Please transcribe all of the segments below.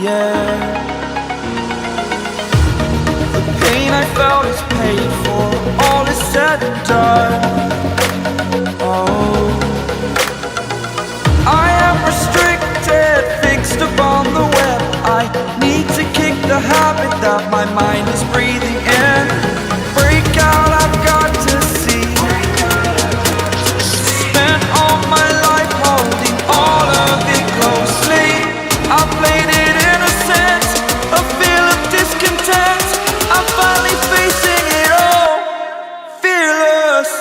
air. The pain I felt is paid for, all is said and done. Oh, I am restricted, fixed upon the web. I need to kick the habit that my mind is breathing in. Break out, I've got to see. Spent all my life holding all of it closely. I played it innocent, a feel of discontent. I'm finally facing it all, fearless.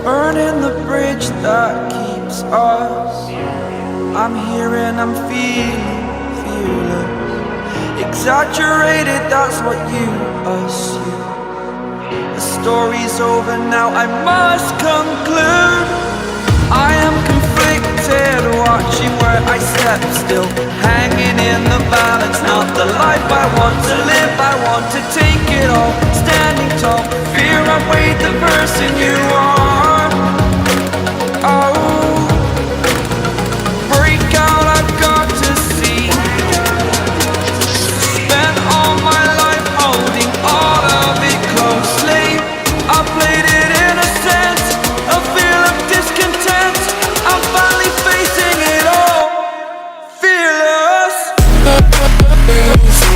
Burning the bridge that keeps us. I'm here and I'm feeling fearless. Exaggerated, that's what you assume. The story's over now, I must conclude. I am conflicted, watching where I step still, hanging in the balance. Not the life I want to live, I want to take it all. Standing tall, fear I weighed the person you are. Oh, break out, I've got to see. Spent all my life holding all of it closely. I played it innocent, a feel of discontent. I'm finally facing it all, fearless. Fearless.